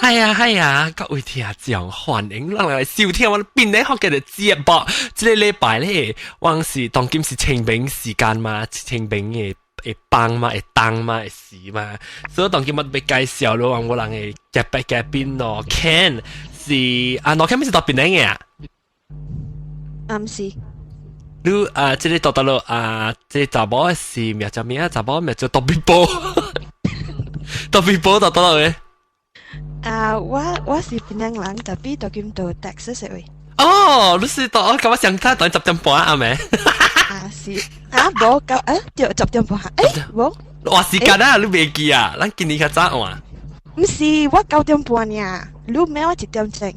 係啊，各位聽眾歡迎讓嚟收聽我邊呢學嘅節目。這個禮拜咧，我是當今是清明時間嘛，清明嘅放嘛，會當嘛，會時嘛，所以當今我被介紹咯，我人嘅嘉賓咯 ，Ken 是啊，我 Ken 是到邊呢嘅？唔是。你這裡到咯這查某是名叫咩？查某名叫杜比波，杜比波到嘅。我是槟榔人，tapi到今到 Texas 位。哦，你是到我咁我想睇到10點半啊咩？是冇夠就10點半冇。話時間啊，你未記啊？咱今年較早換。唔是，我9點半呀，你咩我1點鐘。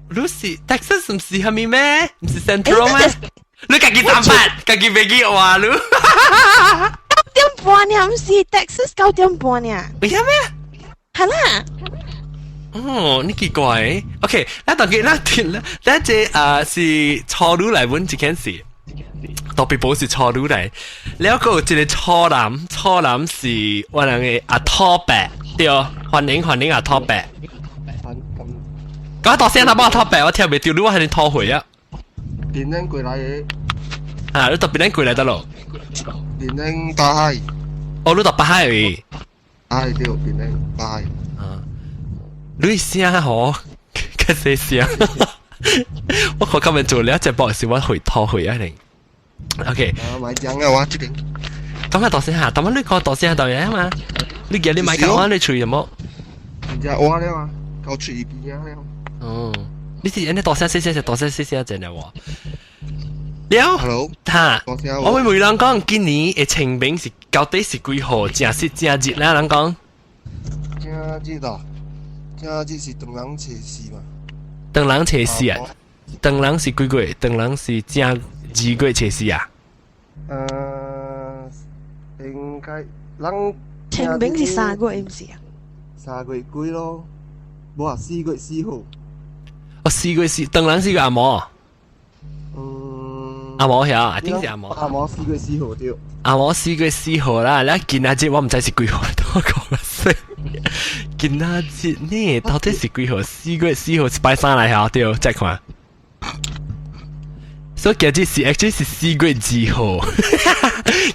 你是 Texas 唔是係咪咩？唔是 Central 咩？你自己打扮，自己未記話你。9點半呀，唔是 Texas 9點半呀。咩咩？係啦。哦，你奇怪。OK， 那當然那這是初女來揾一件事，特別保是初女來。แล้วก็有一個初男是我人嘅阿拖白，對，歡迎阿拖白。咁多聲阿幫阿拖白，我聽未到你，我係你拖回啊。電影過來嘅。你到邊間過來得咯？電影大海。哦，你到北海嘅。係對，電影大海。你聲好，嘅細聲。我今日做了一隻博士，我回拖回啊你。OK。買獎嘅話，這邊。咁啊，大聲下，但係你講大聲到嘢嘛？你叫你買講啊，你吹有冇？人家話了啊，搞吹一邊啊了。哦，你是人哋大聲細聲，大聲細聲真係喎。了。Hello。嚇，我會每人講今年嘅清明是到底是幾號？正是正日啦，人講。正日啊。正日是當人初四嘛？當人初四啊？當人是幾月？當人是正2月初四啊？應該人清明是3月唔是啊？3月幾咯？冇啊，4月4號。哦，4月4，當人是個阿嬤。阿嬤係，一定是阿嬤。阿嬤4月4號對。阿嬤4月4號啦，你今仔日我唔知是幾號，我講先。今仔日呢，到底是幾號？4月4號是拜三嚟嚇，對，再看。所以今日是 actually 是4月2號，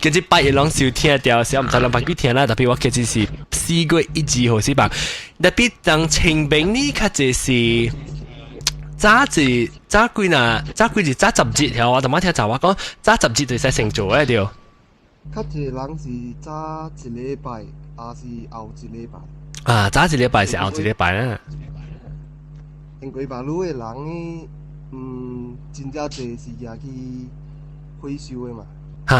今日8月兩收聽掉，小唔知兩百幾天啦，特別我今日是4月1號是吧？特別當清明呢，較就是早幾日早10日，我同我聽就話講早10日就使成做嘅對。較濟人是早一禮拜，還是後一禮拜？早一禮拜是後一禮拜啦。因為馬路嘅人真正濟是也去回收嘅嘛。嚇。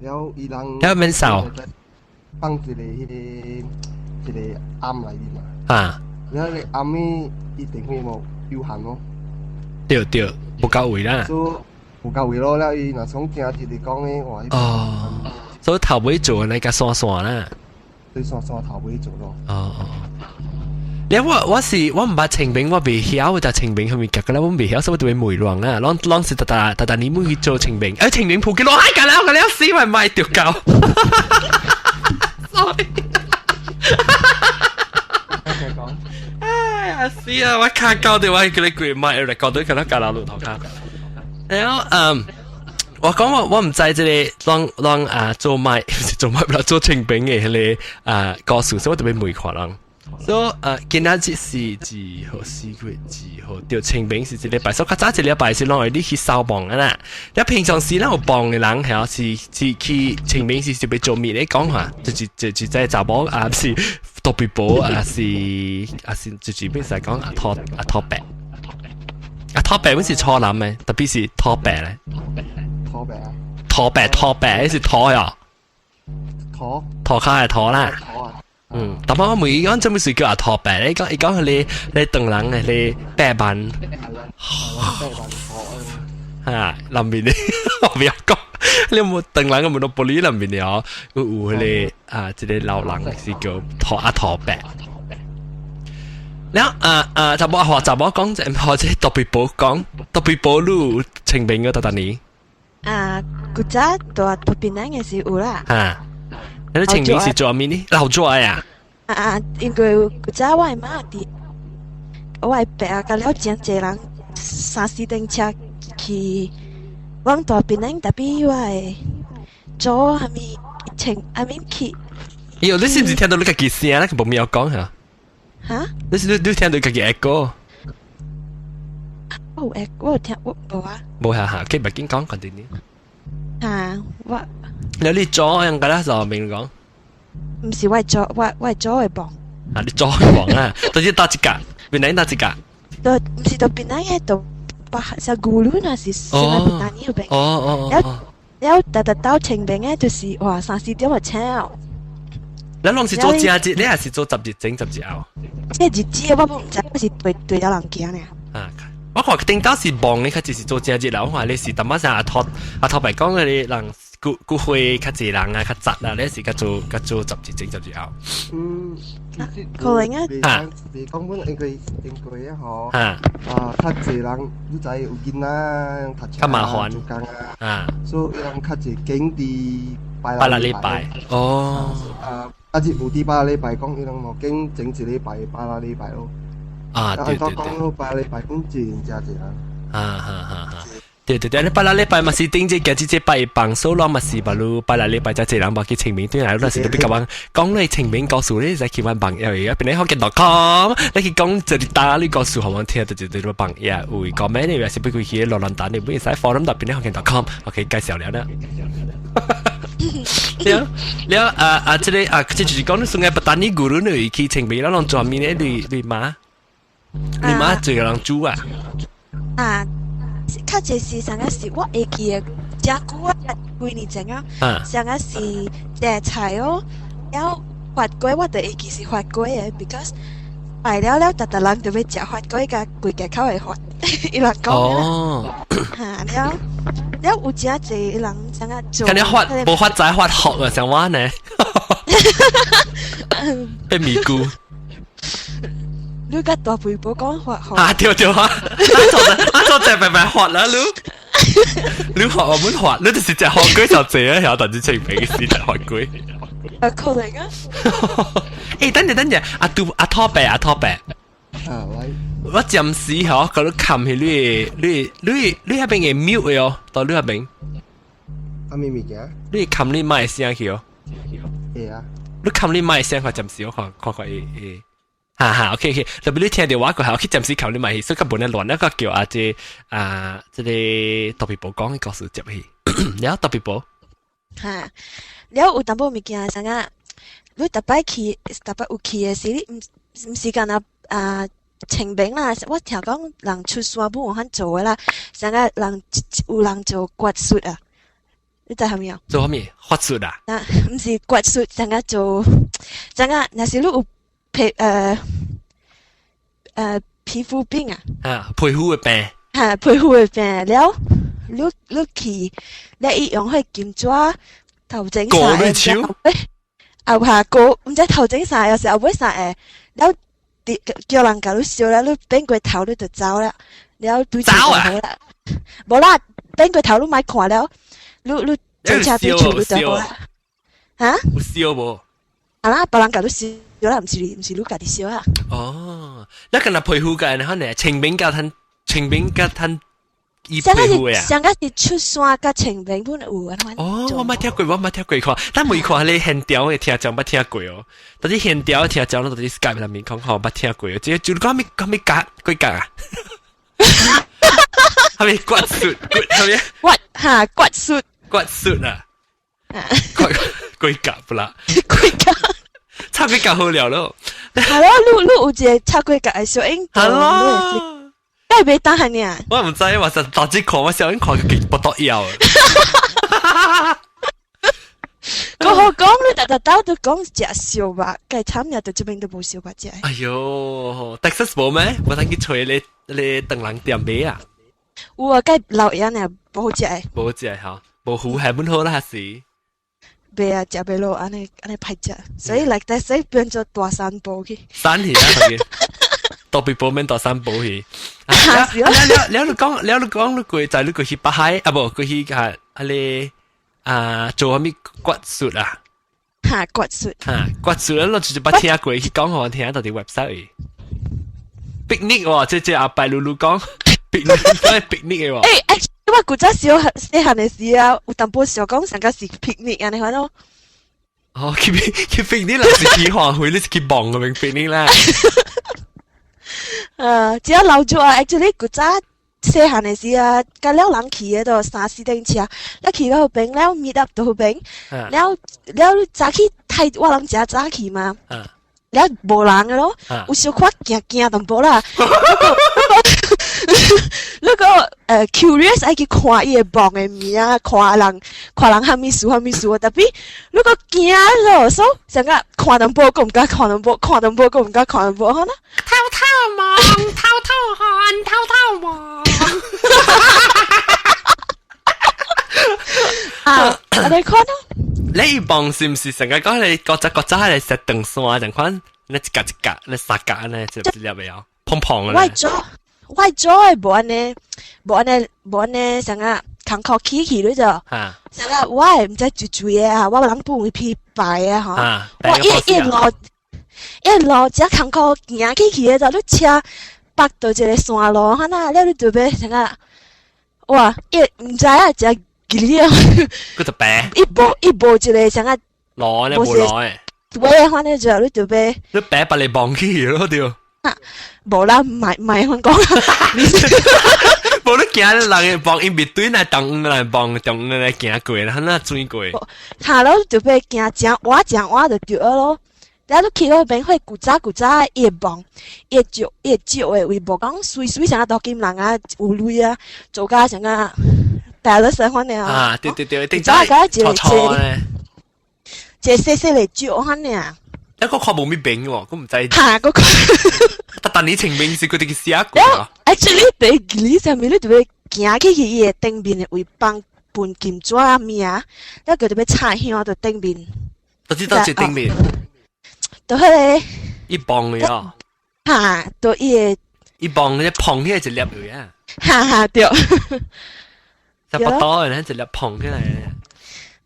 了伊人。了免掃。放一個暗內面嘛。嚇。了個暗呢一定會冇有限咯。對，不夠位啦。有夠位咯，了伊若從正日嚟講咧，話哦，所以頭尾做你個散啦，對散頭尾做咯。哦，你我唔捌清明，我未曉，但清明係咪夾嘅咧？我未曉，所以就會梅亂啦。啷是特你妹去做清明，清明鋪嘅攞閪㗎啦，死咪賣掉狗。sorry。哎死啊！我卡膠嘅話，叫你攰賣嚟講到佢啦，架老路頭卡。然後我講我唔知即係讓做賣做賣啦，做清明嘅迄個歌詞，所以我特別每看人。所以今仔日是幾號？4月2號，對，清明是一禮拜，所以較早一禮拜是讓你去掃棒啊啦。你平常時咱有棒嘅人係是去清明是要做咩咧？講下，就在查某是特別寶是就是咩實講拖白。拖白嗰是初男嘅，特別是拖白咧。拖白，你是拖呀？拖卡係拖啦。但係我每講做咩事叫阿拖白咧？講佢你鄧人嘅你白板。嚇，南邊咧，我唔要講，你有冇鄧人嘅冇到玻璃南邊了？有佢哋即係老人是叫拖白。แล้วจะบอก講就或者特別保路清明嘅ตอนนี้古早到槟榔嘅時候啦。你清明是做咩呢？留咗啊？因為古早我媽啲，我爸啊，甲了真濟人3、4輛車去往大檳城，特別我做下面去。喲，你是唔是聽到你自己聲？你冇有講嚇？嚇？你聽到自己 echo？我有聽我冇啊。冇嚇，佢咪經講continue。我你做樣㗎啦，就明講。唔是我做嘅幫。你做忙啊？到底打幾格？邊哪幾格？唔是到檳城喺度，sa gulo na si Pinani ubeng. แล้วแต่到清明嘅就是哇3、4點就超。你攏是做正節，你還是做10日整10日後？即係日子我唔知，我是對咗人驚呢。我看頂到是忙你，佢就是做正節啦。我話你是淡仔成阿托白講嗰啲人。骨灰較濟人啊，較雜啊，你是較做10日整10日後。可能啊。你講本應該啊嗬。較濟人你知有囡仔讀書啊，做工啊。所以人較濟經啲拜六禮拜。哦。日無啲拜六禮拜講，伊人無經整一禮拜拜六禮拜咯。對。講拜六禮拜講濟人真濟人。對，你拜六禮拜嘛是頂隻嘅，只拜一幫手咯，嘛是吧咯？拜六禮拜就濟人冇去清明，對啦，嗰時都比較講你清明告訴你，就去揾朋友而家，邊你好見.com，你去講就打你告訴好冇聽，就對朋友會講咩？你話是不過去羅蘭達，你唔使 forum 度邊你好見.com，OK 介紹了呢。了這裡即係講你送嘅不單你guru你去清明，然後做咩呢？你媽最個人煮啊？較濟是上個是我會記嘅，食久啊幾年前啊，上個是茶菜哦，了發粿我就會記是發粿嘅 ，because 拜了特人就要食發粿，甲規家口會發，伊人講了有真濟人上個做。咁你發冇發仔發學啊？想話呢？變咪咕。你個大背包講發學對啊！做隻白白學啦，你學我們學，你就是隻學龜就這啊，有但係清明是隻學龜。可能啊。等陣，阿拖白。我暫時嗬，嗰度冚起你嗰邊嘅 mute 嘅哦，到你嗰邊。咩物件？你冚你麥聲去哦。係啊。你冚你麥聲，我暫時我看誒。OK， 特別你聽電話過後，佢暫時求你咪，所以根本咧亂一個叫即係特別報講嘅故事接起，然後特別報。然後有淡薄物件上啊，你特別有去嘅時，你唔是講清明啦，我聽講人出山冇有肯做嘅啦，上啊有人做刮雪啊，你知係咪啊？做咩？刮雪啊？唔是刮雪，上啊做，上啊那時你有。皮膚病啊！皮膚嘅病。皮膚嘅病了，你去，你一用去檢查頭整晒嘅，後下個唔知頭整晒，有時候尾晒誒，了叫人教你笑啦，你變過頭你就走啦，了對住就好啦，冇啦，變過頭你咪看了，你整車對住你就好啦，嚇？有笑無？啦，別人教你笑。咗啦，唔是你家己燒啊！哦，你今日皮膚嘅，你可能清明甲吞伊皮膚啊！上個是出山甲清明本有啊！哦，我冇聽過看，但每看你現調嘅聽講冇聽過哦。但係現調嘅聽講，到底 Skype 裏面講冇聽過哦。即係就講咩鬼格啊？係咪骨雪？係咪？骨雪啊！鬼格不啦？鬼格。插幾格好了咯，係咯，你有隻插幾格嘅小英，係咯，梗係俾打係呢？我唔知，我實大隻看，我小英看佢不得了。個好講你特都講隻笑吧，計慘日到這邊都冇笑吧隻。哎呦 ，Texas 冇咩？我等佢吹你等人點尾啊？有啊，計老人啊，冇隻。冇隻嚇，冇好係本好啦是。袂啊，食袂落，安尼歹食，所以嚟得使變做大山步去。山去啊，佢特別報名大山步去。你講你過就你過去北海啊，不過去你做咩骨雪啊？嚇骨術骨術咧，我就把聽過去講我聽到啲 website。picnic 喎，即阿伯魯魯講 picnic 嘅喎。因為古早細漢嘅時啊，有淡薄想講成個是 picnic 啊，你睇咯。哦，佢 picnic 啦，是去花卉，你是去望嗰邊 picnic 啦。只要留住啊 ，actually 古早細漢嘅時啊，甲了人去嗰度3、4輛車，了去到邊，了 meet up 到邊，了早起太我人食早起嘛。了無人嘅咯，有小可驚淡薄啦。如果curious 愛去看伊個網嘅名啊，看人蝦米事，特別如果驚咯，所以成個看淡薄，個唔敢看淡薄，看淡薄，個唔敢看淡薄，好啦。偷望，偷望。我哋看咯。你望是唔是成日講你國際你食長線定款？你一格，你三格呢？知唔知入未有？碰嘅咧。我做無安尼，成個空口起你就，成個我唔知追嘅啊，我人不會批敗啊嚇。我一路只空口行起嘅就，你車北到一個山路，哈那了你就要成個，哇！唔知啊，只吉啊，嗰就白。一步一個成個。攞咧冇攞嘅。我反正就你就要。你白把你綁起咯條。無啦，唔係香港。無你行人嘅綁 in between 來當來綁當來行過啦，那轉過。下咯就要行正彎就對咯。然後你去嗰邊會古早伊綁，伊少誒為無講水成個多金人啊，有鐳啊，做家成個大粒細款嘅啊。對，古早個一個細嚟少款嘅啊。一個看冇咩病嘅喎，咁唔知。嚇嗰個。但你情面是佢哋嘅寫過啊。Actually，你上面你就要行去伊個頂面嘅位幫半金紙面啊，一個就要插香到頂面。都知道係頂面。到迄個。一磅嘅啊。嚇，到伊個。一磅嘅磅起來就粒嚟啊。嚇對。就不多嘅咧，就粒磅起來。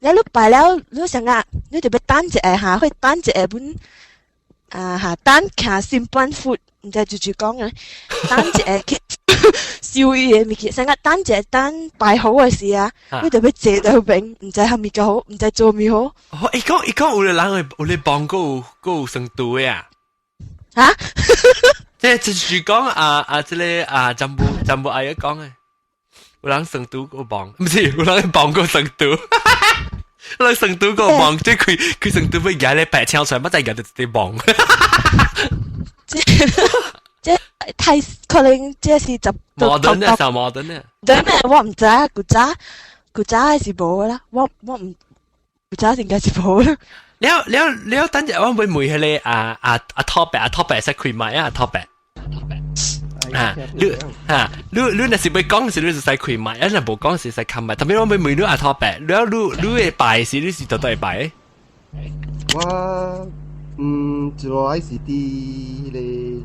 你擺了，你成個你就要等一下嚇，會等一下本嚇等下先搬貨，唔知就講嘅，等一下去燒伊嘅物件，成個等一下等擺好嘅時啊，你就要坐到邊，唔知係咪個好，唔知做咩好。哦，伊講有個人有你幫個有成都嘅啊？嚇？即係就是講即個全部愛講嘅，有人成都個幫，唔是有人幫個成都。你成都個忙，即係佢成都會嗌你白槍出嚟，乜就係日日忙。即太可能即係就矛盾咧，就矛盾咧。對咩？我唔知啊，古早係是冇啦，我唔古早應該是冇啦。你等陣我會問下你topic 識佢買啊 topic。你那是要講時你就使開麥，你若無講時使冚麥。特別我咪問你阿托白，你會拜時你是到底拜？我一路愛是啲迄個一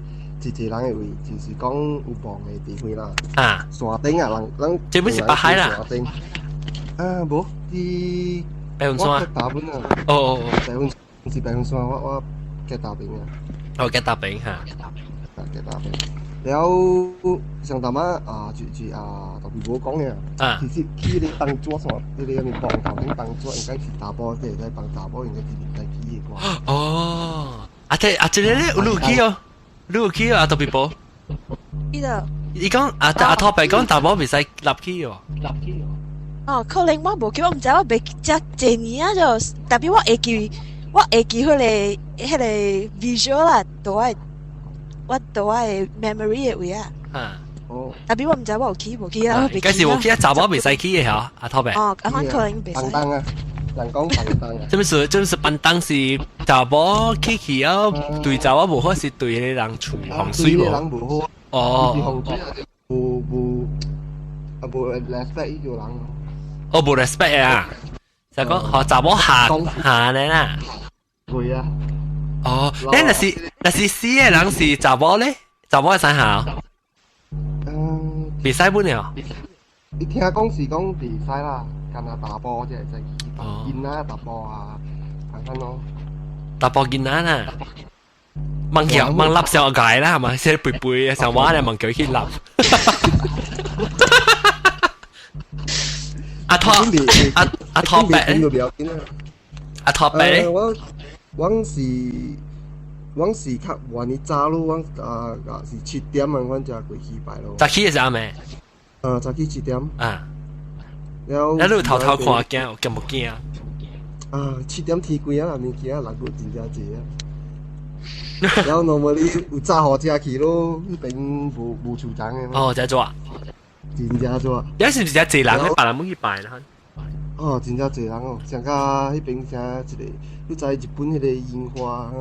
人嘅位，就是講有房嘅地方啦。山頂啊，人這本是北海啦。無啲白雲山。我大本啊。哦。是白雲山，我嘅大餅啊。哦，嘅大餅嚇。嘅大餅。แล้ว上頭晚住特別冇講嘅，其實佢哋當桌上，佢哋嘅幫頭先當桌應該是打波，即係在幫打波，應該是在起嘅啩。哦，這咧有錄起哦，錄起特別波。呢度。伊講托白講打波未使立起哦。哦，可能我無記，我唔知我未只幾年啊，就特別我會記迄個 visual 啦，我到我嘅 memory 嘅位啊。哦。特別我唔知我有記無記啊，我未記。嗰時有記啊，查某未使記嘅嚇，阿托白。哦，咁可能未使。笨蛋啊，人講笨蛋啊。這是笨蛋是查某起啊，對查某無好是對迄人處防水無。對人無好。哦。無 respect 呢個人。哦，無 respect 啊！就講學查某下咧啦。會啊。哦，你那是死嘅人是查某咧？查某係啥下？比賽本了。你聽講是講比賽啦，干那打波即係見啦打波啊，看咯。大波見啦啦，問橋問笠上個解啦係咪？寫背背上話咧問佢去笠。阿托阿托白咧，阿托白咧，往時較晚啲早咯，是7點啊，我就過去拜咯。早起嘅時候咩？早起7點。啊。แล้วดู頭看驚，驚冇驚啊？7點天光啊，物件人個真正濟啊。然後normally有炸好食去咯，迄邊無厝長嘅。哦，真做啊！真正做啊！有時唔是真濟人，別人冇去拜啦。真正濟人哦，像甲迄邊像一個，你知日本迄個櫻花。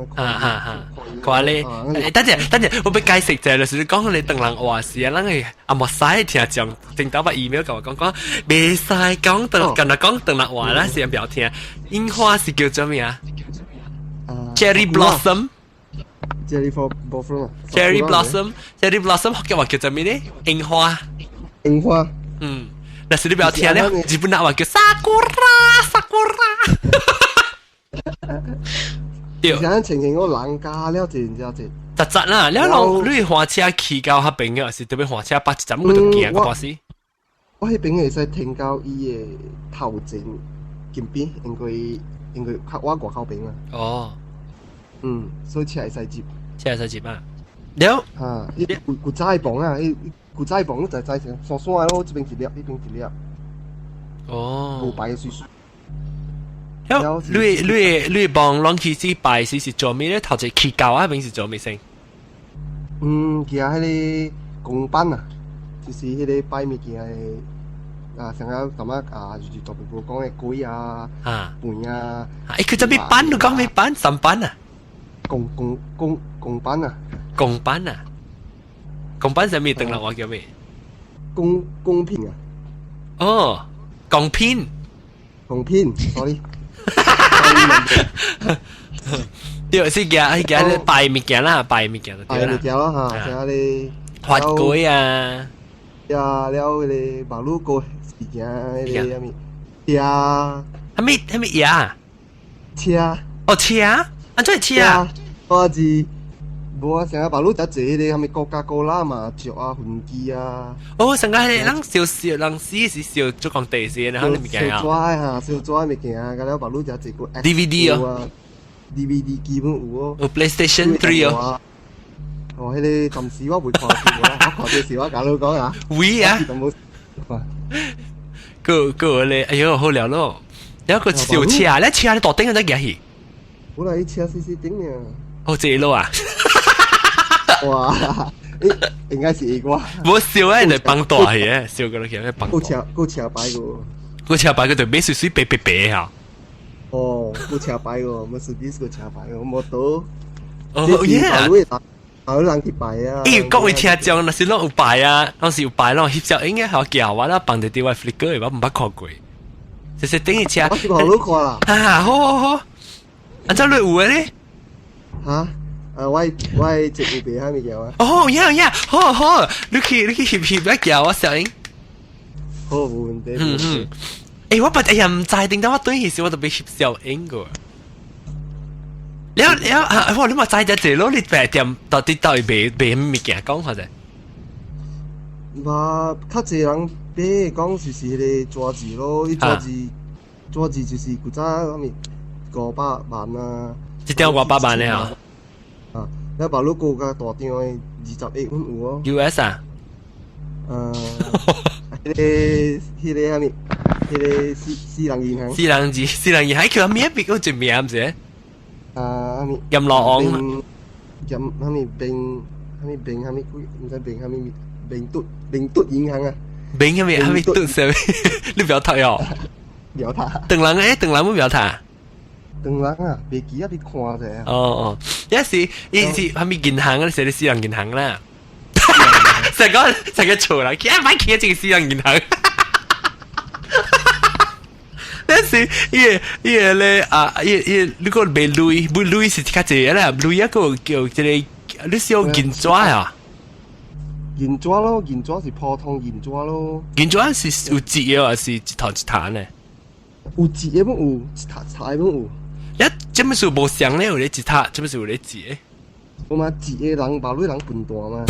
看咧，等陣，我要解釋者就是講你等人話事啊，咱係阿莫使聽講，正打把 email 甲我講，未使講等，今日講等人話啦，先表聽。櫻花是叫做咩啊？Cherry blossom。Cherry blossom， 學嘅話叫做咩咧？櫻花。但是你不要聽咧，日本人話叫sakura。對。而家情形我人家了真正濟。實啦，你你花車去到迄邊嘅，是特別花車8站我都驚個事。我迄邊會使停到伊嘅頭前近邊，因為我外口邊啊。哦。所以車會使接。車會使接啊？了。伊古早房啊，古早房你在山山咯，這邊一粒，那邊一粒。哦。無白嘅水。你幫啷起子拜是做咩咧？頭先祈教啊，平時做咩先？其實迄個公班啊，就是迄個拜物件嘅像啊咁就是特別講嘅粿啊、飯啊。佢做咩班？你講咩班？什班啊？公班啊。公班啊？公班係咩？等人話叫咩？公片啊。哦，公片。sorry。對，是嘅拜物件啦，拜物件就對啦。拜物件咯嚇，像你發粿啊，了迄個馬路過時間迄個咩車，係咩呀？車。哦車，安怎係車？我是無啊，像馬路只坐迄個蝦米Coca-Cola嘛，酒啊、粉機啊。哦，成個係人燒人死是燒做講地先，然後你物件啊。燒紙嚇，燒紙物件啊，咁了馬路只坐過 DVD 哦。DVD 基本有哦。有 PlayStation 3哦。哦，迄個暫時我未看過啦，我看電視我甲你講啊。會啊。個咧，哎呦好聊咯，有一個燒車，你車你大頂嗰隻嘢去。我嚟車試試頂啊。哦，這路啊。哇！應該是個。冇笑啊，人哋放大嘅，笑過嚟叫咩放大。個車牌個。個車牌佢就咩水水白白白嚇。哦，個車牌個，冇是啲個車牌個，冇到。哦耶！好人去拜啊！講會聽講，那是攏有拜啊，當時有拜攏翕照應該係叫我啦，放在啲我 flicker 我唔捌看過。就是等於車。我是好路看啦。好。安怎你有嘅咧？嚇？我直有別蝦米叫啊？哦呀，好，你去翕一叫我小英。好，冇問題。我不唔知，點解我對時我就俾翕小英個。你咪知只咯，你白店到底賣物件講下啫。嘛，較濟人買講就是迄個紙紙咯，伊紙就是古早蝦米500萬啊。一張500萬咧嚇。你馬路過個大張嘅21蚊有哦。US 啊？迄個蝦米？迄個私人銀行。私人銀行叫咩別個最名唔知？蝦米？任羅昂。任蝦米並蝦米唔知並蝦米並篤銀行啊？並蝦米篤上？你不要睇哦。不要睇。等人冇不要睇。當然啊，別記啊，你看者。哦，有時係咪銀行啊？寫啲私人銀行啦。成個錯啦，佢買企一個私人銀行。有時伊咧你個買鐳是較濟啦，鐳一個叫即個你是用銀紙啊？銀紙咯，銀紙是普通銀紙咯。銀紙是有折嘅還是一頭一彈咧？有折嘅冇有，一頭一有。这本书无相咧，有咧吉他，这本书有咧字诶。我嘛字嘅人，马路人笨蛋嘛。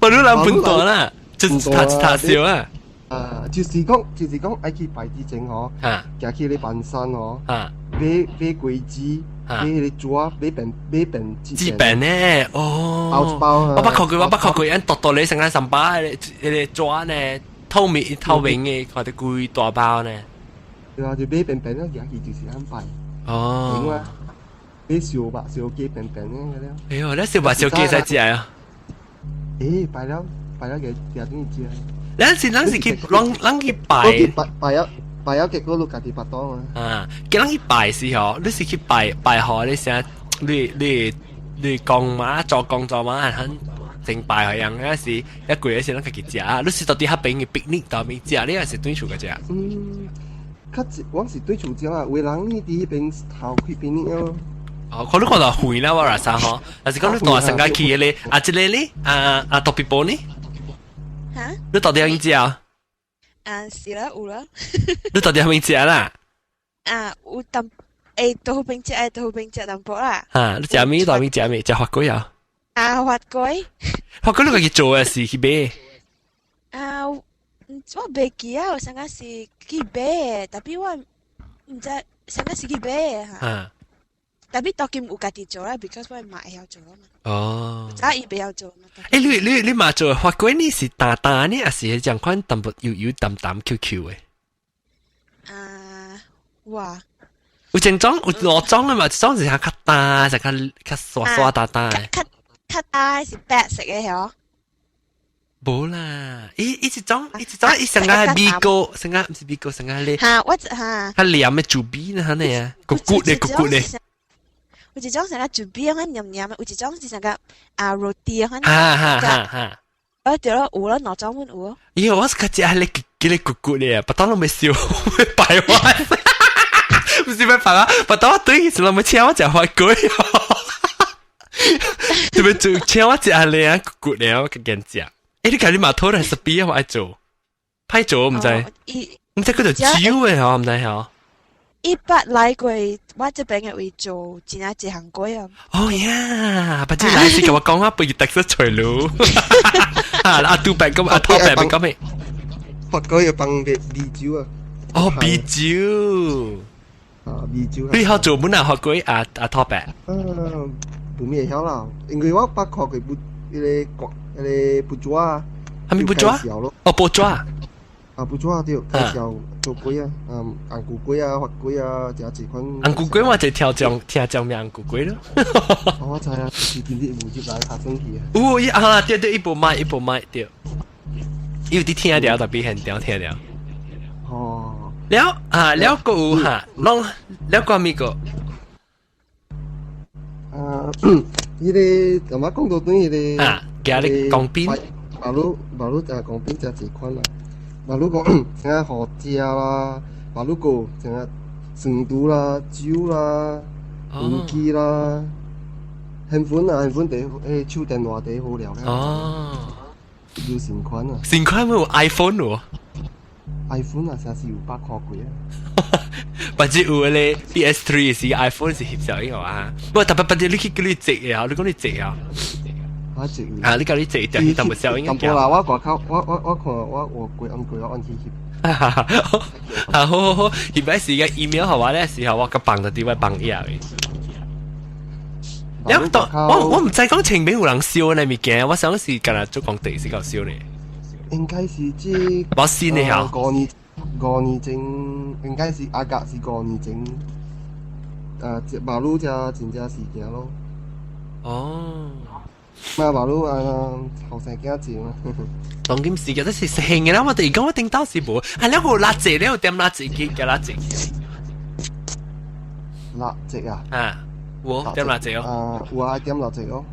马路人笨蛋啦，就是他笑啊。就是講，愛去拜之前哦，行去你半山哦，買桂枝，買你紙，買餅紙餅咧，哦，包一包啊。我捌看過，因度你成間三巴嗰啲紙呢，透明嘅，或者貴大包呢。對啊，就買餅餅咯，行去就是咁拜。哦。點啊？買燒白燒雞餅餅咧，哎呦，你燒白燒雞使食啊？誒，拜了嘅點知啊？咱是去咱去拜結果都家己巴當啊！啊，叫咱去拜時候，你是去拜何？你想你講嘛，做嘛，很正拜個樣，嗰時一個月時咱家己食啊。你是到底喺邊嘅 picnic 到邊食？你係是對厝個食？我是對厝食啊，為人呢啲邊頭去 picnic 咯。哦，可能講到遠啦，我話啥嗬？但是講你大成家去嘅咧，啊，即個咧，多比波呢？嚇？你到底有咩食啊？是啦，有啦。你到底有咩食啦？有淡豆腐冰食淡薄啦。你食咩？到咩食咩？食花龜啊？花龜你個去做嘅是去買？我袂記啊，我上個是去買，但係我唔知上個是去買嚇。但係當今有家己做啦 ，because 我嘛會曉做啊嘛。哦。早伊袂曉做嘛。你嘛做花龜呢？是大大呢，還是迄種款淡薄油淡 QQ 嘅？哇！有正裝有落裝嘅嘛？裝是較大，就較刷大大。較大是白色嘅嗬。無啦，一裝，成個係米糕，成個唔是米糕，成個係咧。我嚇。較黏嘅豬鼻呢？呢啊，骨咧。有一種成個豬鼻咁黏黏，有一種是成個roti咁。哈。對咯，有咯，哪種有咯？咦，我是較食係咧嗰啲骨咧，不當我咪笑，白話，唔是咩白啊？不當我對，是我咪請我食花龜，特別就請我食係咧骨咧，我較驚食。你家己嘛偷嚟食邊我愛做，歹做唔知，唔知嗰條蕉嘅嗬，唔知嗬。一般來過我這邊嘅會做真係一行過啊。哦呀，不知來時跟我講下不如特色材料。杜白咁拖白咁咩？發哥要幫米酒啊。哦，米酒。米酒。你好做乜啊？學過拖白。唔咩曉啦，因為我捌看過嗰個布抓，係咪布抓？哦，布抓。布抓對，介紹做龜啊，紅骨龜啊、發龜啊，這幾款。紅骨龜我就聽講咩紅骨龜咯。我知啊，是今日無接來下星期啊。對，一部麥對。有啲聽了特別很屌聽了。哦。了個有嚇，了個咩個？依啲咁啊，講到對依啲。加啲港邊。馬路就係港邊就幾款啦。馬路講成日河椒啦，馬路個成日成都啦、蕉啦、五記啦，很款地手電話地好料咧。哦，要成款啊！成款有 iPhone 喎。iPhone 啊，實是有百塊貴啊。或者有嗰啲 PS3 是 iPhone 是翕相嘅話，不過特別你去嗰啲直嘅，你講你直啊？你教你直就係冇效應嘅。咁啦，我掛口，我看我貴按去翕。好，翕嗰時嘅 email 嘅話咧，時候我個幫就點樣幫嘢嘅。我唔知講前面有人笑呢物件，我想是今日做講第四個笑呢。應該是即我先你嚇。5年前應該是阿格是5年前，馬路就真正事件咯。哦。馬路後生仔字嘛。當今時間都是興嘅啦，我哋講我頂到是冇，係兩個辣椒咧，有點辣椒嘅叫辣椒。辣椒啊？我點辣椒哦。有啊，點辣椒咯。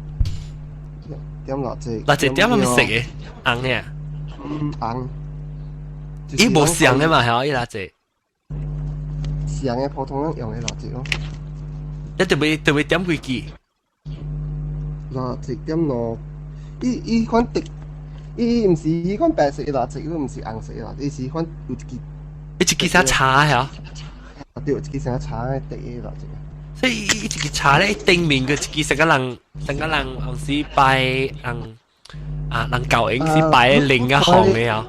點辣椒。辣椒點係咪食嘅？硬嘅。硬。伊冇上嘅嘛，係可以辣椒。上嘅普通用嘅辣椒咯。一特別點幾支？辣椒點落，伊款滴，伊唔是伊款白色嘅辣椒，都唔是紅色嘅辣椒，伊是款有一支一支啥茶呀？對，一支啥茶嘅第一啦，這個。所以一支茶咧，頂面嘅一支成個人紅絲拜人教應是拜另一行嘅呀。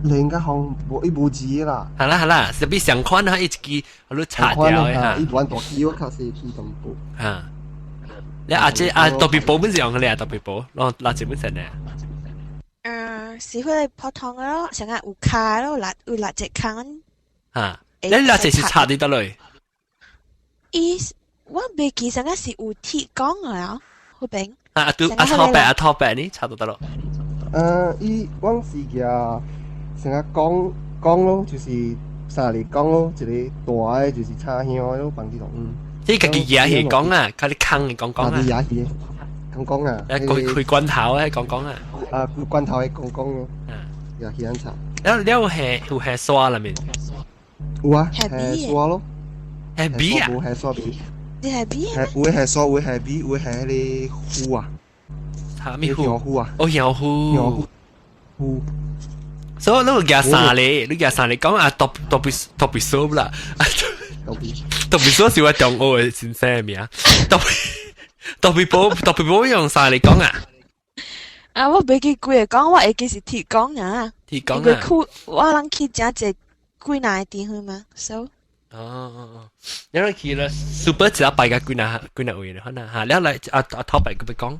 另一行冇字啦。係啦，特別相款啊，一支我都擦掉嘅嚇。一般大機我靠是幾咁部。嚇，你特別保本是用嘅咧，特別保，攞這本成咧。是會普通嘅咯，成日有卡咯，有辣隻卡。嚇，你辣隻是擦啲得嚟。我未記成日是有鐵講嘅好餅。拖白呢，擦到得咯。我是嘅成日講咯，就是三嚟講咯，一個大嘅就是叉香咯，放啲度。即係佢嘢係講啊，佢啲坑嚟講啊。啲嘢係講啊。佢罐頭啊，講啊。佢罐頭係講咯。也係咁查。你有係刷啦面？有啊，係刷咯。係 B 啊？係刷 B。你係 B 啊？會係刷，會係 B，會係你糊啊。嚇咩糊？糊啊！哦，有糊。糊。所以你夾三嚟講啊，特別數啦。特別數是我中學嘅先生名，特別保用三嚟講啊。我未記貴講，我會記是鐵講啊。鐵講啊。我諗去真係貴哪一點去嘛 ？So。因為佢咧 super 只拜嘅貴哪位咧，可能嚇，你嚟topic 佢講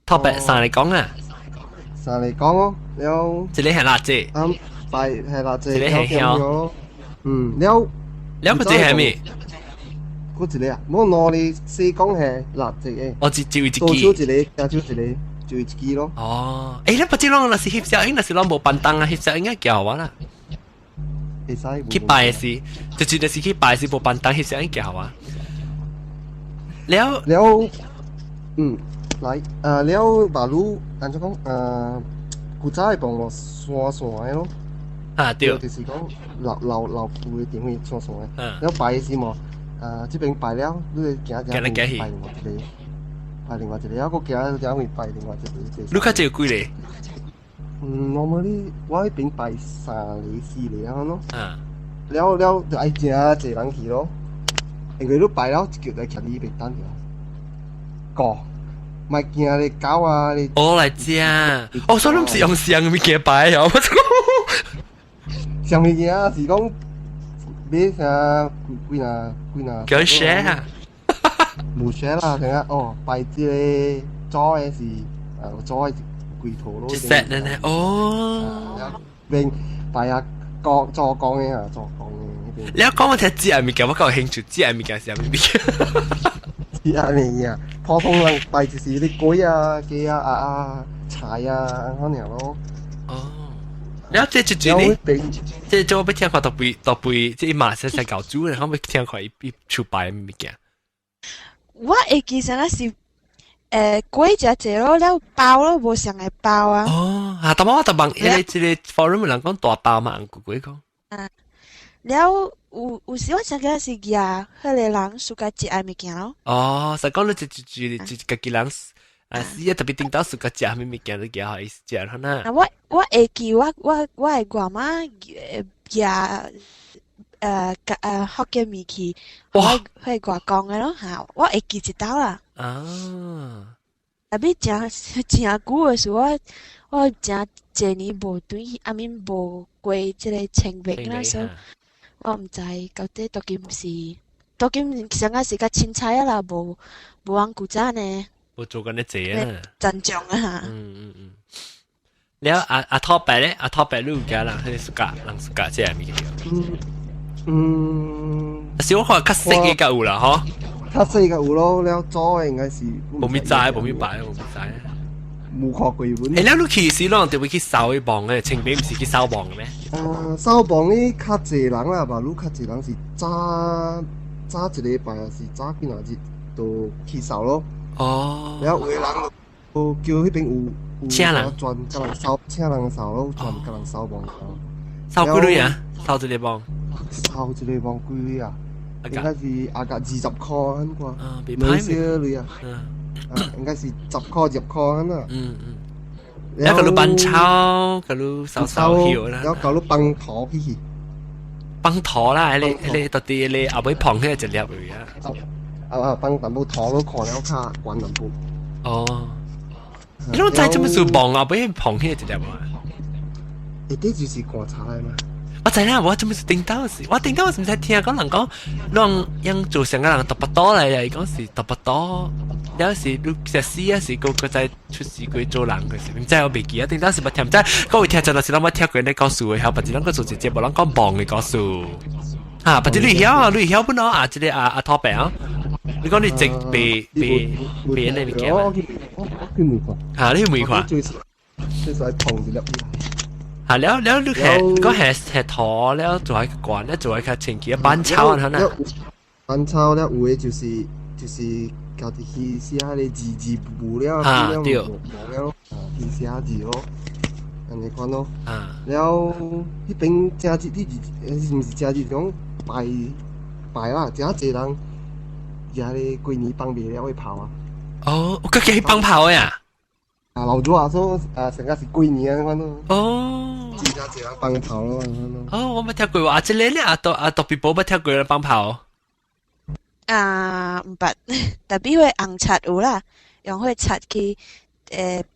，topic 三嚟講啊。三嚟講咯，了。一個係辣椒。拜係辣椒。一個係香。了個字係咩？嗰一個啊，冇攞你四講係辣椒嘅。我只會一支。多少一個，加少一個，就一支咯。哦，你不知啷那是翕相，那是啷無辦當啊，翕相應該叫我啦。去拜時，就絕對是去拜時無辦當翕相應該叫我。了，來，了馬路，按怎講古早係幫我刷嘅咯。對。就是講老婦嘅點會刷嘅。了拜時嘛，這邊拜了，你行拜另外一個，拜另外一個，有個行會拜另外一個。你較少幾咧？normally 我迄邊拜3嚟4嚟咁咯。了就愛真濟人去咯，因為你拜了一腳就徛你邊等住。個，咪驚你狗啊你。我嚟知，所以你唔是用上物件拜啊？上物件是講買啥幾哪？叫 share 啊？冇 share 啦，成日拜這個做嘅是做嘅。龜頭咯，一 set 咧邊拜下做講嘅啊，做講嘅。你講我睇紙係物件，我夠興趣，紙係物件是咩物件？紙係物件，普通人拜就是啲粿啊、雞啊、菜啊咁樣咯。然後這即我俾聽過特別，即馬來西亞教主，然後俾聽過一出拜物件。我會記成係是。粿只隻咯，了包咯，無上嘅包啊。但我問，因為這個 forum 人講大包嘛，粿講。了有時我想嘅是呀，迄個人自家食嘅物件咯。實講你一個個人是特別頂到自家食咩物件，你叫好意思食啦呐。我會記我嘅外媽呀學嘅物去，我外講嘅咯嚇，我會記一道啦。特別真久嘅時候，我真幾年無對，無過即個清明啦，所以我唔知到底究竟成個時間凊彩啊啦，無往古早呢，無做緊啲嘢啊，珍重啊嚇。แล้วท็อปไป咧ท็อปไปลูกแกล่ะให้สุกะหลังสุกะ即係咩嘅？小學較細嘅有啦，嗬。較細嘅有咯，了早應該是冇咩齋，冇咩擺，冇咩齋。冇學過日本。你你其實啷就會去掃一磅嘅，清明唔是去掃磅嘅咩？掃磅呢較濟人啦，吧，如較濟人是早一禮拜是早幾哪日就去掃咯。了有的人就叫迄邊有專甲人掃，請人掃咯，專甲人掃磅掃。掃幾鐳啊？掃一個磅？掃一個磅幾鐳啊？應該是大概20塊咁啩，袂歹少鐳啊。應該是10塊20塊咁啊。แล้วก็รู้บันเช้าก็รู้สาวๆหิวนะแล้วก็รู้ปังถอพี่ปังถอ啦ไอ้ตัวตีไอ้เอาไปผ่องให้จะเรียบอยู่อ่ะเอาปังตำบูถอแล้วขอแล้วค่ะกวนตำบูอ๋อแล้วใจจะมาสู่บ่องเอาไปผ่องให้จะเรียบอ่ะ呢啲就是觀察嚟嘛。我知啦，我做咩是頂到時？我頂到時唔使聽講人講，讓做成個人讀不多嚟嘅，講是讀不多。有時你實施啊，是個在出事佢做人嘅時，唔知我未記啊。頂到時不聽，唔知嗰位聽就係諗我聽佢哋講數嘅，後不知諗佢做直接冇諗講忙嘅講數。啊，不知你曉不喏？啊，即係啊托病啊，你講你直被你未記啊？佢未看。啊，你未看？最少係碰住粒。啊，แล้วก็แห่ถอแล้ว做喺ก่อนแล้ว做喺前期班抄啊嗱，班抄了有嘅就是教啲去寫啲字母了，對，冇了，去寫字咯，人哋講咯，แล้ว呢邊正字啲字，唔是正字講拜啦，正濟人而家啲過年幫別了去跑啊，哦，我家己去幫跑呀。老早啊，說成個是過年啊，講咯。哦。自家這樣幫跑咯。哦，我冇聽過話，即係咧特別冇乜聽過啦幫跑。唔捌，特別會紅刷有啦，用會刷去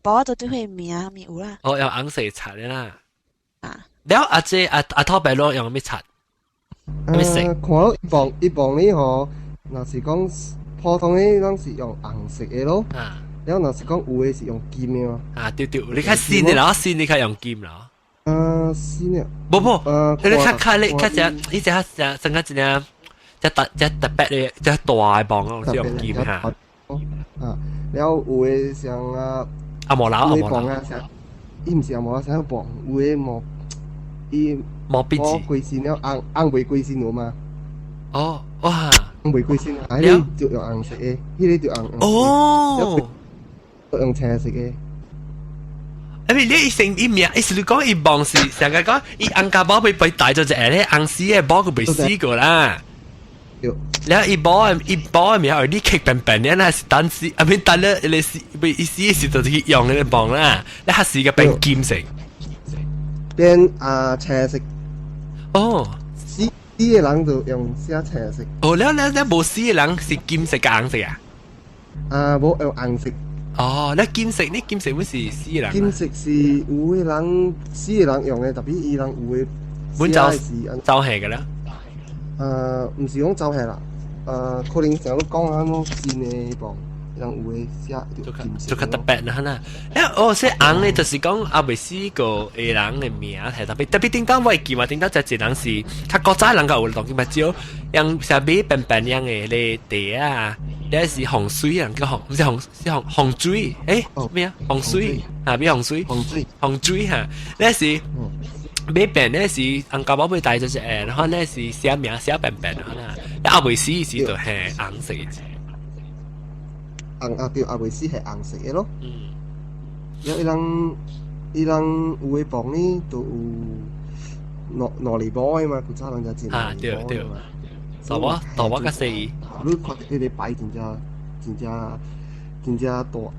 簿度都會名有啦。哦，用紅色刷嘅啦。แล้ว阿拖白咯用咩刷？咩色？看到一磅呢嗬，若是講普通嘅，當是用紅色嘅咯。然後若是講有嘅是用金嘅嘛。啊，對，你看線嘅啦，線你看用金啦。線嘅。不，你看你只成個一隻特別嘅隻大嘅磅咯，是用金嚇。然後有嘅像阿毛佬，伊唔是阿毛佬，像磅，有嘅毛邊字。貴線了，紅玫瑰線有嘛？哦，哇！紅玫瑰線，呢就用紅色嘅，呢就紅。哦。用青色嘅，因為你意名，意思你講伊磅是成日講伊紅膠包被帶咗隻咧紅絲嘅包佢被撕過啦。然後伊包嘅名，你棘笨笨嘅，那是單絲，啊唔單咧，你撕被意思是就是用嘅磅啦，你黑絲嘅變金色，變青色。哦，撕嘅人就用寫青色。哦，แล้ว冇撕嘅人是金色嘅紅色啊？冇用紅色。哦，那金色會是私人？金色是有嘅人私嘅人用嘅，特別伊人有嘅。本就係嘅啦。唔是講就係啦。可能成日都講緊咯，線嘅磅，人有嘅寫條金色。就較特別啦嚇。說紅咧，就是講阿未試過嘅人嘅名係特別點解我會記嘛？點解就係人是較國際人個有當見咪少，人成日笨笨樣嘅咧地啊。你是洪水人叫洪，唔是洪水，咩啊？洪水啊，咩洪水？洪水嚇，你是咩病？你是紅膠包被帶咗隻然後你是寫名寫病嚇啦，你阿維斯意思就係紅色嘅字。對，阿維斯係紅色嘅咯。有伊人有嘅磅呢，就攞嚟包嘅嘛，佢差兩隻字。對。大話個四，你看你哋擺真正大，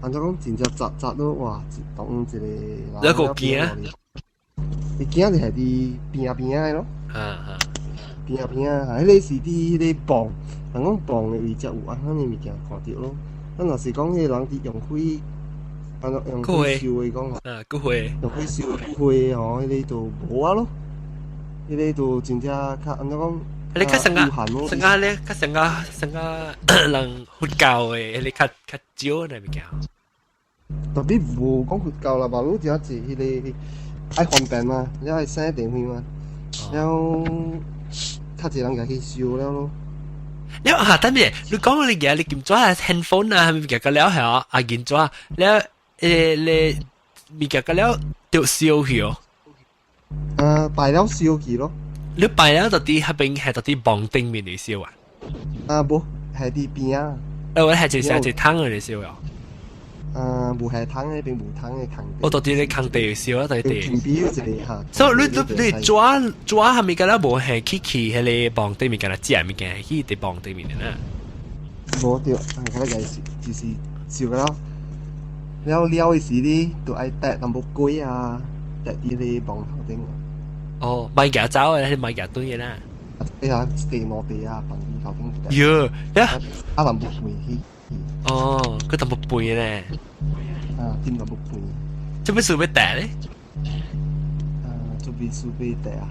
按照講真正雜咯，哇！當一個。一個驚啊！你驚就係啲邊嘅咯。邊啊！迄個是啲迄個磅，人講磅嘅位置有啊，咱嘅物件看到咯。咱若是講迄個人啲用火，用火燒嘅講，骨灰，用火燒骨灰吼，迄個就無啊咯。迄個就真正較按照講。你較成個咧，較成個人佛教嘅，你較少那物件。特別無講佛教啦，吧？你只係迄個愛方便嘛，你愛省電費嘛，然後較濟人家去燒了咯。แล้ว等陣你講你嘅你見咗係 handphone 啊，物件個了係啊，見咗แล้ว你物件個了就燒去哦。擺了燒去咯。你擺了到底嗰邊係到底磅頂面嚟燒啊？冇，係啲邊啊。我係成隻湯嚟燒啊。冇係湯嗰邊冇湯嘅坑。我到底你坑地燒啊？到底地。邊邊嗰啲嚇。所以你抓係咪㗎啦？冇係去喺你磅頂面㗎啦，只係咪嘅係去啲磅頂面啦？冇掉，係嗰個就是燒㗎啦。了的時呢，就愛搭淡薄龜啊，搭啲你磅頭頂。哦，買夾走啊，係買夾堆嘅啦。哎呀，地落地啊，磅啲頭頂。喲，呀，啊淡薄背去。哦，佢淡薄背咧。啊，點淡薄背？做咩事要搭咧？啊，做咩事要搭啊？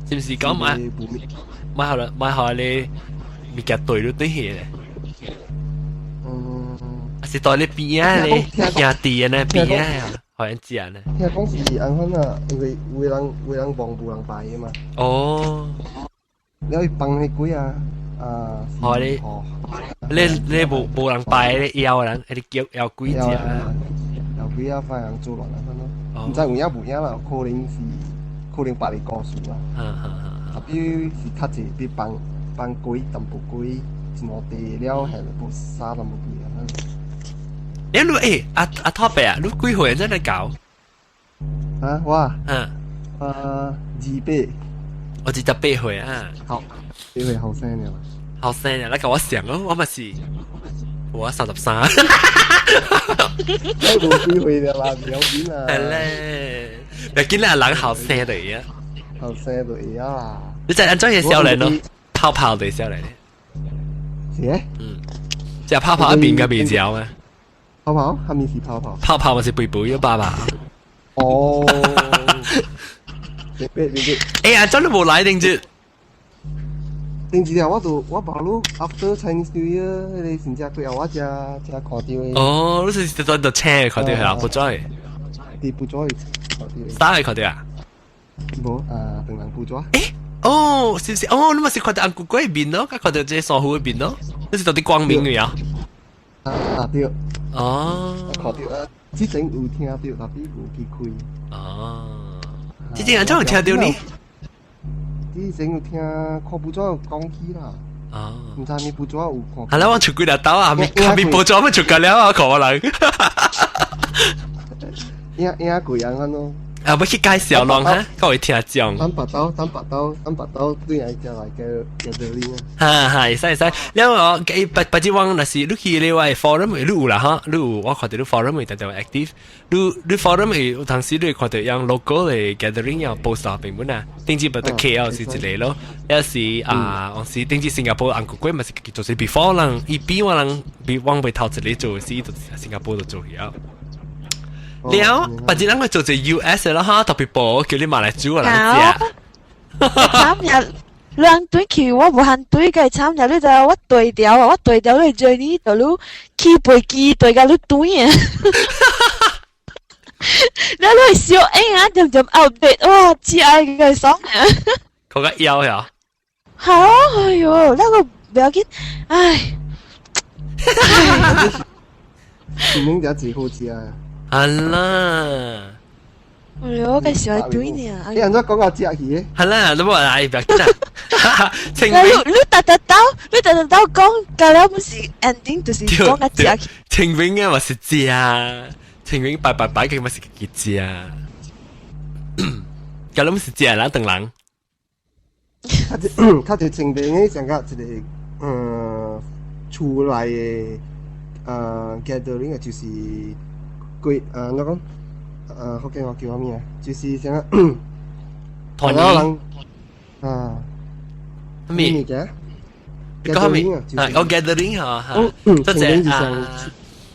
是唔是講買好啦，買好你咪夾對都對起咧。是在你邊啊？你兄弟啊？呢邊啊？好像知啊呢。聽講是安分啊，因為會人幫不人敗嘅嘛。哦。你可以幫你鬼啊？啊。哦，你無人敗，你腰人，你腳腰鬼隻啊？腰鬼啊，快人做亂安分咯。唔知有影無影啦，可能把你告訴啦。特別是較濟比幫鬼淡薄鬼，一落地了係無沙淡薄鬼啊。你阿托伯啊，你幾歲真係搞？啊，我28。我28歲啊。好，你會後生嘅嘛？後生啊，你跟我想咯，我咪是我33。你冇機會嘅啦，唔有錢啊。係咧，咪見你係人後生嚟啊。後生就而家啦。你就安裝嘢少年咯，泡的少年。是？即係泡一邊嘅鼻角咩？泡下面是泡咪是背背爸爸。哦。哎呀，真係冇來定住。定住啊！我把路 after Chinese New Year，你先至佢我只看到嘅。哦，你是在度車看到係啊？不在。你不在看到。啥係看到啊？冇啊，平常不在。哦，是唔是？哦，你咪是看到安古嗰邊咯，佢看到這傻虎嗰邊咯，你是到啲光明嘅啊？啊對。哦。看到啊，之前有聽到，但係冇去開。哦。之前安怎有聽到呢？之前有聽看不咗有講起啦。哦。唔知你不咗有看。係啦，我出幾條刀啊，下面不咗咪出緊了啊，可能。影貴人安咯。啊，要去介紹咯哈，各位聽眾。單白刀對人就嚟嘅呢。哈，會使。แล้วปัจจุบันน่ะสิลูกขี่เลยว่า forum 你有啦哈，你有我看到你 forum 但係 active，你 forum 有當時你看到樣 local 嘅 gathering 有 post 啊平本啊，定之不得 KL 是一類咯，有時啊，我是定之新加坡安國貴咪是做是 before 人，一邊我人比往背頭一嚟做是就新加坡就做了。了，或者咱去做隻 US 啦哈，特別播叫你馬來煮個人食。參日兩對橋我無限對嘅參日你就我對調啊，我對調你最呢度你起背機對嘅你對啊。你笑啊，點 update 哇，知愛嘅爽啊！嗰個腰呀。係啊，哎呦，那個唔要緊，唉。前面就自好似啊。係啦，我介紹係對呢。你人都講個隻魚。係啦，你冇話係白嘅。你特登講，隔了不是 ending 就是講個隻魚。清明嘅咪是隻啊，清明拜嘅咪是個隻啊。隔了咪是隻啦，等人。佢就清明嘅成個一個出來嘅gathering 就是貴那講福建話叫咩啊？就是成個團年啊咩嘅？gathering 啊，我 gathering 嚇嚇，多謝啊，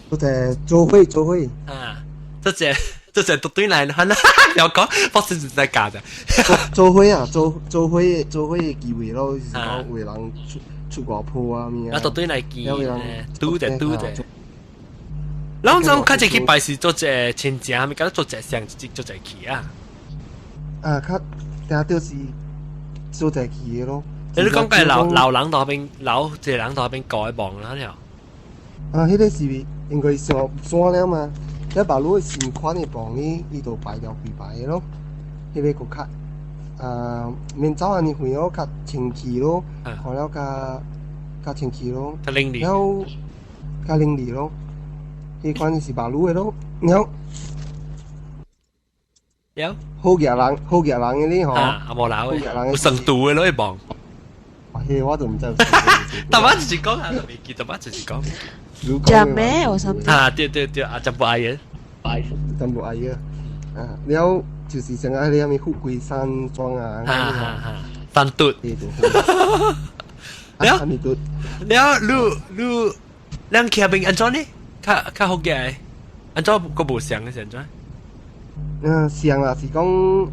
多謝做會啊，多謝讀對嚟啦，又講發生在假的。做會啊，做會嘅機會咯，就是講為人出國鋪啊咩啊，讀對嚟見嘟嘅。啷種佢哋去拜是做隻親戚，係咪？咁做隻相做隻去啊？啊，佢定就是做隻去嘅咯。你講嘅老人嗰邊老隻人嗰邊改忙啦，你又？啊，迄個是應該上山了嘛？一把路新款嘅房呢，呢度擺掉幾擺咯。迄個個較免走安尼遠咯，較清氣咯，看了較清氣咯。較靈利。然後較靈利咯。迄款是馬路嘅咯，然後有好嘅人嘅呢嗬，啊冇鬧嘅，有深度嘅咯一磅。迄我都唔知。但我就是講啊，未記得，我就是講。講咩？我想。啊，對，啊，就不愛人。淡薄矮啊，了就是像啊你阿咪富贵山庄啊，山嘟，了你兩騎兵安怎呢？較好嘅，安怎個無相嘅現在？像啦是講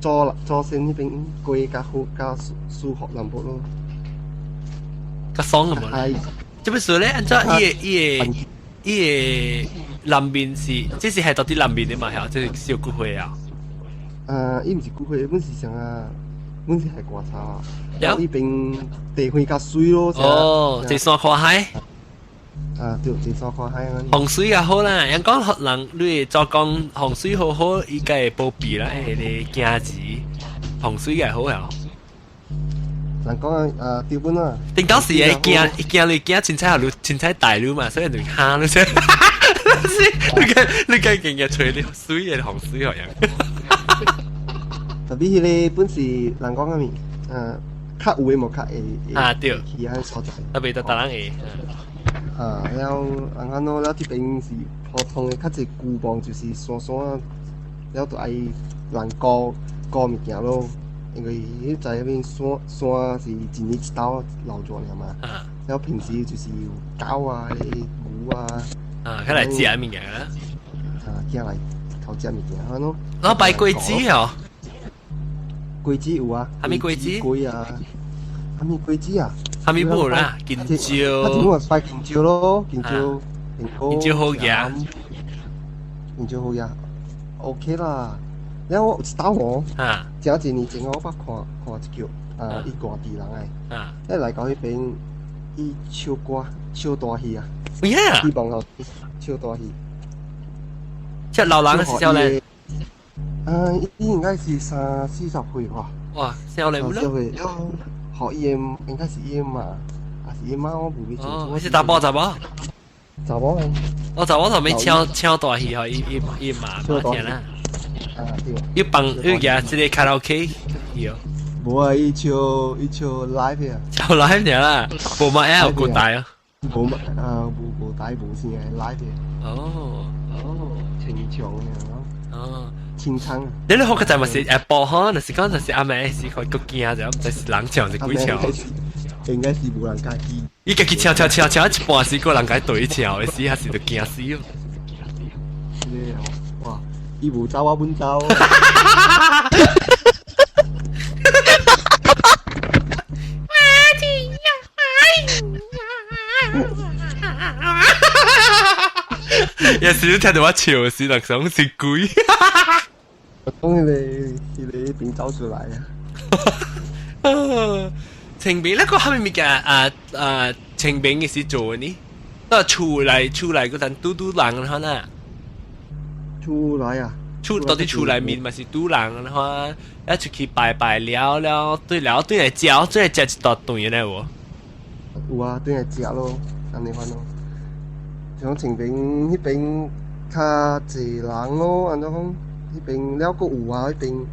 做先迄邊貴較好較舒服淡薄咯，較爽嘅嘛。即係說咧，安怎伊個南面是，即是係到底南面嘅嘛？係即係小骨灰啊。伊毋是骨灰，本是像啊，本是係刮草啊。然後伊邊地塊較水咯。哦，即山看海。對，即山看海啊。洪水也好啦，人講人你做講洪水好好，伊個會保庇啦，迄個驚字洪水也好啊。人講調本啊。定當時係驚你驚凊彩後凊彩大路嘛，所以你喊你先。你梗勁嘅吹啲水嘅洪水好樣。特別迄個本是人講嘅咪，較有誒無較會對，去喺所在。特別特人會。了人講咯，了這邊是普通嘅，較濟舊房就是山山，了就愛人顧物件咯。因為迄在迄邊山是一年一刀流轉嘅嘛。了平時就是有狗啊、牛啊。佢嚟食物件啦。驚嚟偷食物件安咯。然後拜鬼子哦。鬼子有啊。係咪鬼子？鬼啊！係咪鬼子啊？係咪冇啦？金蕉。我拜金蕉咯，金蕉好嘢。金蕉好嘢 ，OK 啦。然後我打我，前一年前我捌看一叫伊外地人誒，來到迄邊伊唱歌唱大戲啊。希望後唱大戲。即係老人係少年。伊應該是30-40歲吧。哇，少年唔咯？學伊應該是伊媽，還是伊媽我唔記清楚。是查甫？查某誒。我查某頭尾唱大戲嗬，伊媽聽啦。對。伊幫伊個即個卡拉 OK 有。冇啊！伊唱 live 啊。唱 live 嘅啦，無乜嘢有古代啊。無帶無線嘅 live 哦，清唱嘅清唱。你學嘅就咪是播嗬，那是講就是阿妹是佢個驚就，就是人唱是鬼唱。應該是無人家己。伊家己唱一半時個人家對唱嘅時，還是就驚死咯。哇！伊無走我本走。有時都聽到我笑死，人想食鬼。講佢哋邊走出嚟啊！清明那個係咪嘅清明嘅時做呢？都係出嚟嗰陣嘟人嘅啦。出嚟啊！到底出嚟面咪是嘟人嘅話，一出去拜了，對嚟嚼，對嚟食一道頓嘢咧喎。有啊，對嚟食咯，咁你看咯。像清明迄邊較濟人咯，按怎講？迄邊了個有啊，迄邊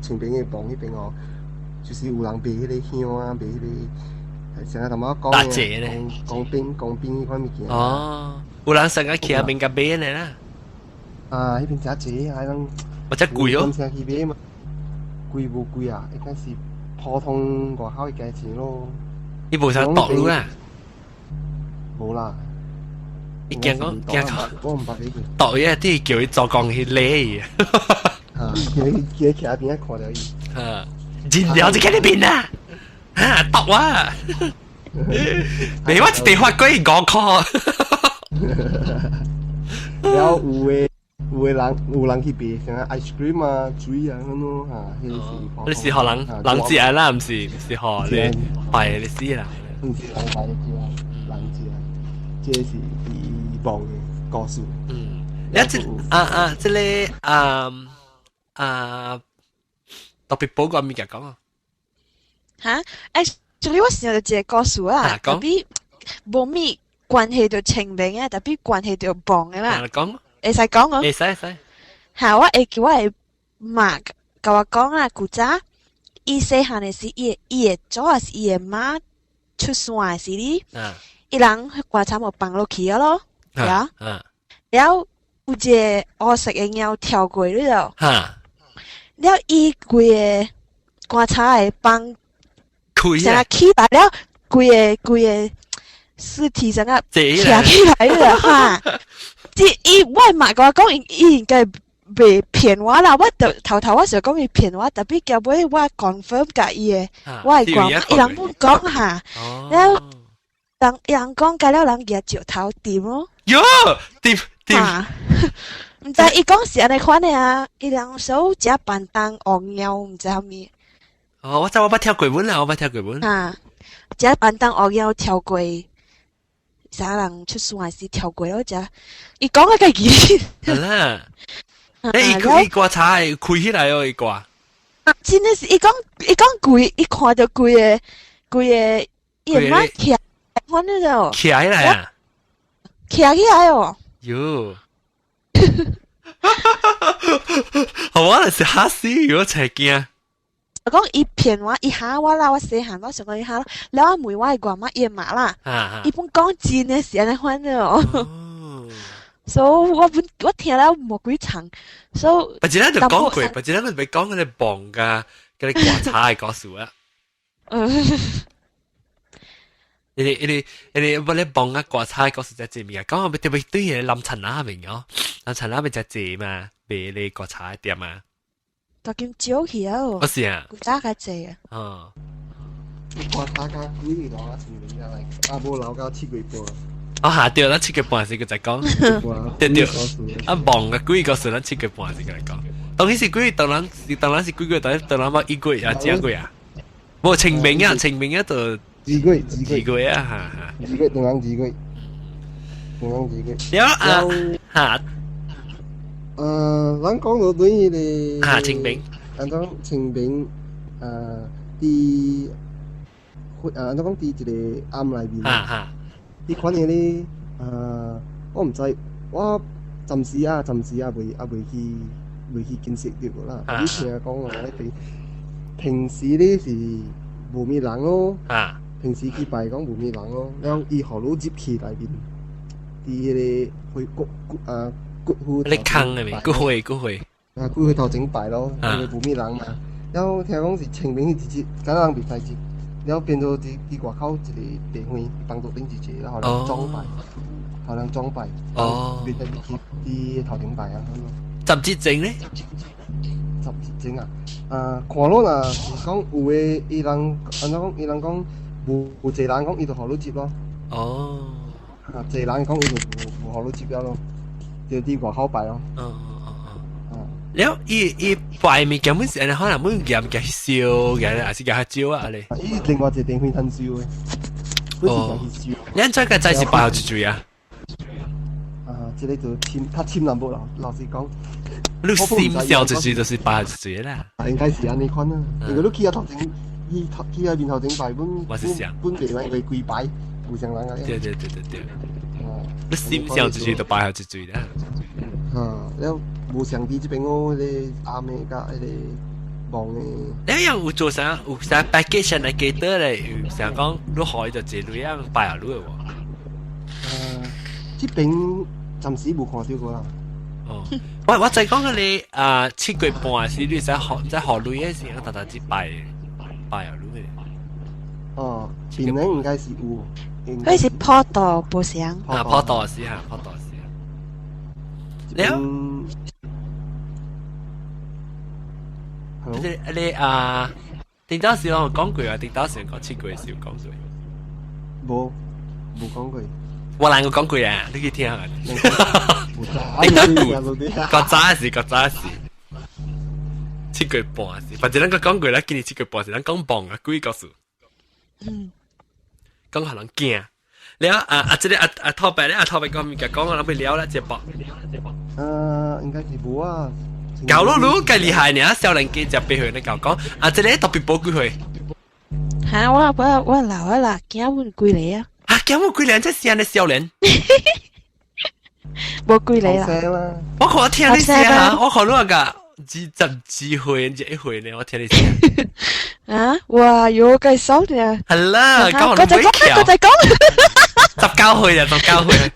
清明嘅房迄邊哦，就是有人賣迄個香啊，賣迄個，成日同我講嘅，講冰迄款物件。哦，有人成日去下邊甲買呢啦。迄邊真濟，係人。或者貴哦。成日去買嘛？貴無貴啊？應該是普通外口嘅價錢咯。伊無啥獨路啦。冇啦。伊驚講，獨嘢啲叫伊做工去攞嘅。叫佢企喺邊一看到伊。真了就喺呢邊啊！獨啊！你我一地發鬼5塊。了有人去賣，像 ice cream 啊、水啊咁咯嚇，你是學人字啊啦，唔是學你係你知啦。唔是人字啊，人字啊，這是第2部嘅故事。你即特別寶個物件講啊。嚇？actually 我想到一個故事啊，特別冇咩關係到清明啊，特別關係到磅嘅啦。講。會使講哦。會使。嚇！我會叫我嘅媽甲我講啊，古早伊細漢嘅時，伊嘅祖還是伊嘅媽出山嘅時哩，伊人外慘無放落去啊咯，呀。了有一个黑色的猫跳过你了，哈，了伊规个棺材会帮开成起来了，规个尸体成个坐起起来了哈。伊我嘛甲我讲，伊应该袂骗我啦。我头我想讲伊骗我，特别后尾我 confirm 甲伊诶，我会讲，伊人本讲哈，了人讲甲了人举石头掂咯。哟，掂，毋知伊讲是安尼款诶啊，伊人手食板凳黄鸟，毋知啥物。哦，我知我捌跳过文啦，我捌跳过文。哈，食板凳黄鸟跳过。啥人出山时跳过咯？只伊讲个个字，係啦。伊挂柴開起來哦，伊掛。真的是伊講攰，伊看到攰個伊媽徛，我呢度起來啊！徛起來哦。喲，好我係嚇死，如果才驚。我講伊騙我，伊嚇我啦，我細漢我想講伊嚇咯，แล้ว我問我係幹嘛嘢嘛啦？伊本講真嘅是安尼款的哦。所以我聽了冇幾長，所以。不然就講過，不然我咪講嗰啲棒噶，嗰啲掛叉嘅故事啊。你不你棒啊掛叉嘅故事就係咩啊？講我咪對對嘢冧陳拉明哦，冧陳拉咪就係嘛，俾你掛叉點啊？都咁少去啊！我是啊，古早較濟啊。哦。掛叉加幾年攞一千年嚟，阿冇樓交切幾波。我下掉咱七個半時佢就講，對，啊忙嘅幾個時咱七個半時佢嚟講，當時幾當然是幾個，當然乜一個啊，幾個啊，冇清明啊就幾個啊嚇，幾個當然幾個，有啊嚇，咱講到對於你嚇清明，咱講清明啲咱講啲一個暗裏面。嚇。啲款嘢咧，我唔知，我暫時未去見識到啦。以前講我哋平時咧是無咩人咯，平時去拜講無咩人咯，然後伊河路接起內邊，啲咧去骨灰。你坑係咪？骨灰。骨灰頭整拜咯，因為無咩人嘛。然後聽講是清明嘅節，簡單別太節。然後變到啲外口一個地方當作頂一節啦，可能裝拜，變咗啲頭頂拜啊咁咯。十節整咧？十節整啊！看咯啦，是講有嘅伊人，安怎講？伊人講無濟人講伊就河路接咯。哦。濟人講伊就無河路接咗咯，就啲外口拜咯。แล้วอีปลายมีแกมันสิอันนั้นเขาหนามึงแกมแกฮิซิโอแกอาจจะแกฮัจิโออะไรอี另外一個電費攤燒嘅，嗰時就ฮิซิโอ。你安怎個仔是擺好住啊？即係就較深淡薄啦，老實講。你閃笑就是擺好住啦。應該是安尼款啦，因為你去下頭前，去下面頭前拜本地人會跪拜，互相人嘅。對。你閃笑就擺好住啦。แล้ว無上啲這邊我哋阿妹甲迄個忙嘅。你有做啥 package 嚟記得嚟？成講你開就這類樣擺下路喎。這邊暫時冇看到過啦。哦，我就講你7個半時你在學路嘅時候，大隻擺下路嘅。哦，邊咧應該是有。佢是坡道不上。坡道時嚇，坡道時。แล้ว你電刀時我講過啊，電刀時講7個時講過。冇講過。我兩個講過啊，你去聽下。你個早時7個半時，或者咱個講過啦，今年7個半時，咱講棒啊，幾個數？講下人驚。แล้ว這裡托白咧，托白講咪講我諗ไป了啦，這波。應該是冇啊。搞咯，如果厲害呢，少年家就俾佢哋搞講，這裡特別寶貴佢。嚇！我老啊啦，驚換貴嚟啊！驚換貴嚟，即係你少年。冇貴嚟啦。我可聽你聲啊！我可能個幾歲，一歲呢？我聽你聲。哇！有介紹嘅。係啦，講我再講。19歲啊，19歲，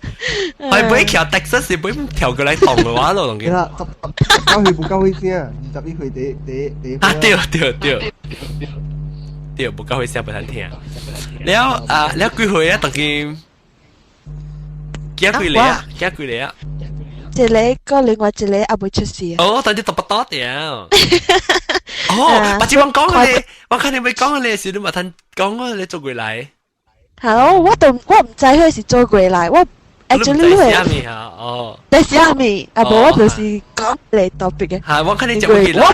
係唔會調 Texas 是唔會調過嚟同嘅話咯，同佢。19歲不夠會先，21歲第。啊，對，不夠會先不通聽。แล้ว幾歲啊？同佢幾歲嚟啊？一個個另外一個也未出世。哦，但係讀不多掉。哦，把這幫講你，我看你未講你時，你咪聽講你做過嚟。Hello，我唔知佢是做過嚟，我 actually 你係咩啊？哦，你是阿咪，啊無我就是講嚟特別嘅。係，我看你接落去啦。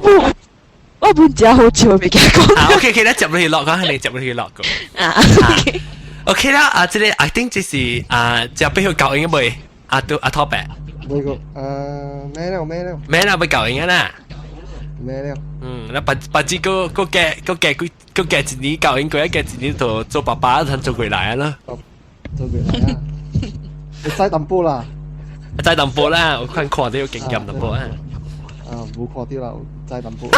我本只好似未記講。啊 ，OK， 你接落去落，講你接落去落個。啊 ，OK 啦，啊，這裡 I think 這是就俾佢教應該未？都topic。未個咩了？咩啦？俾教應啦。咩了？那把這個幾年教應過一幾年就做爸爸，佢做過嚟啦。做過嚟啊！你齋淡波啦。齋淡波啦，我看到有經驗淡波啊。冇看到啦，齋淡波。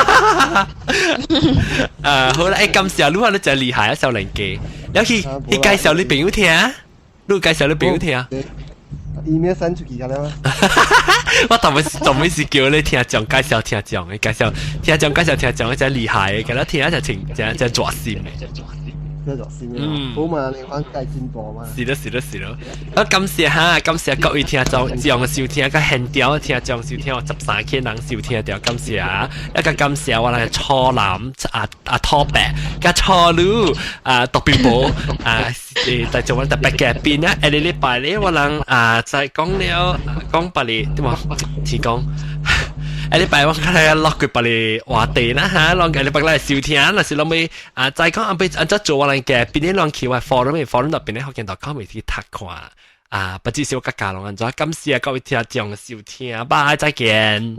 好啦，咁時候你話你就厲害啊，少年機，你去介紹你朋友聽啊，你介紹你朋友聽啊。email send 出去㗎啦。我頭尾是叫你聽講介紹聽講嘅介紹聽講介紹聽講嘅真厲害嘅，其實聽就情真抓心嘅。真抓心嘅。好嘛，你翻計進步嘛。是咯。我感謝各位聽眾這樣嘅收聽，個現調聽眾收聽，我13個人收聽掉，感謝啊！一個感謝我哋初男拖白，個初女特別寶在做我特別嘅邊啊！你禮拜咧，我能再講了講白你點話？似講。禮拜我睇落佢把你話題啦嚇，落禮拜嚟收聽，嗱是諗尾再講按照做我哋嘅邊啲浪橋啊 forum 入邊咧，學見到 comment 去睇看不知少格價浪按咗，感謝各位聽眾收聽，拜，再見。